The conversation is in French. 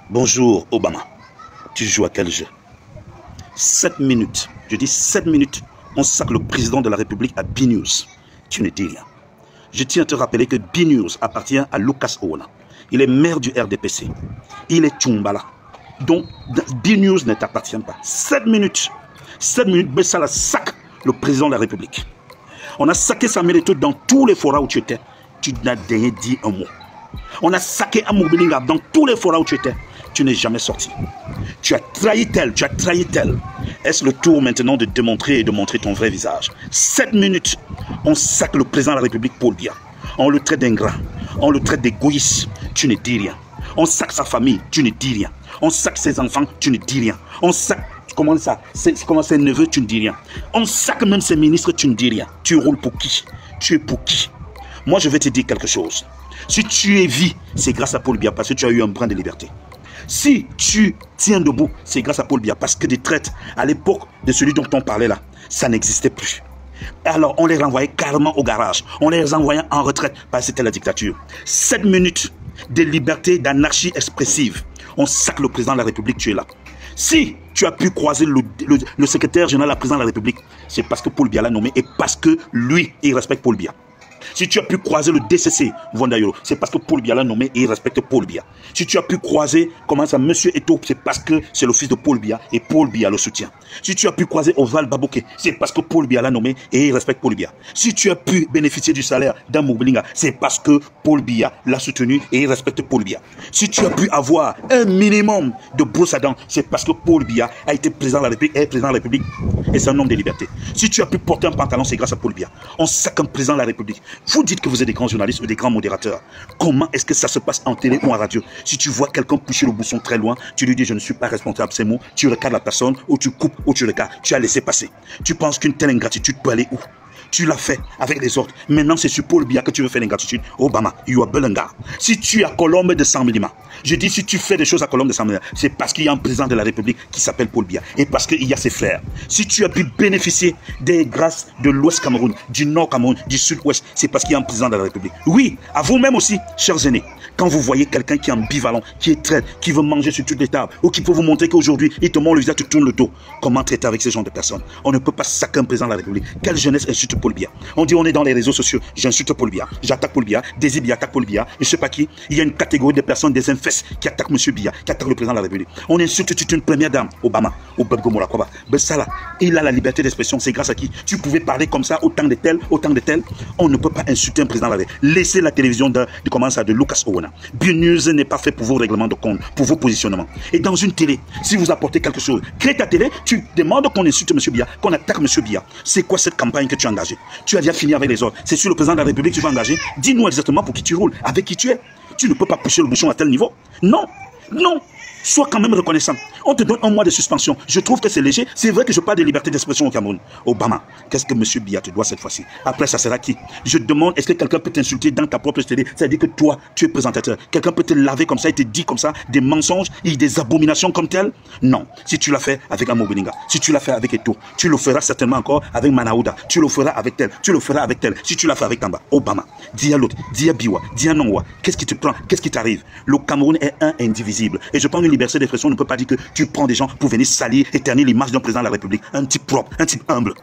Bonjour Obama, tu joues à quel jeu? 7 minutes, je dis 7 minutes, on sacre le président de la République à B-News. Tu ne dis rien. Je tiens à te rappeler que B-News appartient à Lucas Owona. Il est maire du RDPC. Il est Tchumbala. Donc, B-News ne t'appartient pas. 7 minutes. 7 minutes, Bessala sac le président de la République. On a saqué Samuel Eto'o dans tous les forats où tu étais. Tu n'as rien dit un mot. On a saqué Amour Belinga dans tous les forats où tu étais. Tu n'es jamais sorti. Tu as trahi tel, tu as trahi tel. Est-ce le tour maintenant de démontrer et de montrer ton vrai visage? 7 minutes, on sacre le président de la République, Paul Biya. On le traite d'ingrat, on le traite d'égoïste, tu ne dis rien. On sacre sa famille, tu ne dis rien. On sacre ses enfants, tu ne dis rien. On sacre, comment ça, comment ses neveux, tu ne dis rien. On sacre même ses ministres, tu ne dis rien. Tu roules pour qui? Tu es pour qui? Moi, je vais te dire quelque chose. Si tu es vie, c'est grâce à Paul Biya parce que tu as eu un brin de liberté. Si tu tiens debout, c'est grâce à Paul Biya parce que des traites, à l'époque de celui dont on parlait là, ça n'existait plus. Alors on les renvoyait carrément au garage. On les envoyait en retraite parce que c'était la dictature. 7 minutes de liberté, d'anarchie expressive. On sacre le président de la République, tu es là. Si tu as pu croiser le secrétaire général de la présidence de la République, c'est parce que Paul Biya l'a nommé et parce que lui, il respecte Paul Biya. Si tu as pu croiser le DCC, Vondayolo, c'est parce que Paul Biya l'a nommé et il respecte Paul Biya. Si tu as pu croiser, comment ça, Monsieur Eto'o, c'est parce que c'est le fils de Paul Biya et Paul Biya le soutient. Si tu as pu croiser Oval Baboké, c'est parce que Paul Biya l'a nommé et il respecte Paul Biya. Si tu as pu bénéficier du salaire d'Amour Belinga, c'est parce que Paul Biya l'a soutenu et il respecte Paul Biya. Si tu as pu avoir un minimum de brosse à dents, c'est parce que Paul Biya a été président de la République, est président de la République et c'est un homme de liberté. Si tu as pu porter un pantalon, c'est grâce à Paul Biya. On sacre un président de la République. Vous dites que vous êtes des grands journalistes ou des grands modérateurs. Comment est-ce que ça se passe en télé ou en radio? Si tu vois quelqu'un pousser le bouchon très loin, tu lui dis je ne suis pas responsable de ces mots, tu regardes la personne, ou tu coupes, ou tu regardes, tu as laissé passer. Tu penses qu'une telle ingratitude peut aller où? Tu l'as fait avec les autres. Maintenant, c'est sur Paul Biya que tu veux faire l'ingratitude. Obama, you are Belenga. Si tu es à Colombe de 100 mm, je dis si tu fais des choses à Colombe de 100 mm, c'est parce qu'il y a un président de la République qui s'appelle Paul Biya et parce qu'il y a ses frères. Si tu as pu bénéficier des grâces de l'Ouest Cameroun, du Nord Cameroun, du Sud-Ouest, c'est parce qu'il y a un président de la République. Oui, à vous-même aussi, chers aînés, quand vous voyez quelqu'un qui est ambivalent, qui est traître, qui veut manger sur toutes les tables, ou qui peut vous montrer qu'aujourd'hui, il te montre le visage, tu tournes le dos, comment traiter avec ce genre de personnes? On ne peut pas sacrer un président de la République. Quelle jeunesse insulte Paul Biya? On dit on est dans les réseaux sociaux, j'insulte Paul Biya, j'attaque Paul Biya, Désir Biya attaque Paul Biya, je ne sais pas qui. Il y a une catégorie de personnes, des infestes, qui attaquent M. Biya, qui attaquent le président de la République. On insulte toute une première dame, Obama, au Babgo Morakoba. Bessala, il a la liberté d'expression, c'est grâce à qui? Tu pouvais parler comme ça, autant de tels, autant de tels. On ne peut pas insulter un président de la République. Laissez la télévision de Lucas Owona. B-News n'est pas fait pour vos règlements de compte, pour vos positionnements. Et dans une télé, si vous apportez quelque chose, crée ta télé, tu demandes qu'on insulte M. Biya, qu'on attaque M. Biya. C'est quoi cette campagne que tu as engagée? Tu as déjà fini avec les autres. C'est sur le président de la République que tu vas engager. Dis-nous exactement pour qui tu roules, avec qui tu es. Tu ne peux pas pousser le bouchon à tel niveau. Non, non. Sois quand même reconnaissant. On te donne un mois de suspension. Je trouve que c'est léger. C'est vrai que je parle de liberté d'expression au Cameroun. Obama, qu'est-ce que M. Biya te doit cette fois-ci? Après, ça sera qui? Je demande, est-ce que quelqu'un peut t'insulter dans ta propre télé? C'est-à-dire que toi, tu es présentateur. Quelqu'un peut te laver comme ça et te dire comme ça des mensonges et des abominations comme telles? Non. Si tu l'as fait avec Amour Belinga, si tu l'as fait avec Eto'o, tu le feras certainement encore avec Manaouda. Tu le feras avec tel. Tu le feras avec tel. Si tu l'as fait avec Tamba, Obama, dis à l'autre, dis à Biwa, dis à Nongwa, qu'est-ce qui te prend? Qu'est-ce qui t'arrive? Le Cameroun est un indivisible. Et je pense une liberté d'expression ne peut pas dire que tu prends des gens pour venir salir et ternir l'image d'un président de la République. Un type propre, un type humble.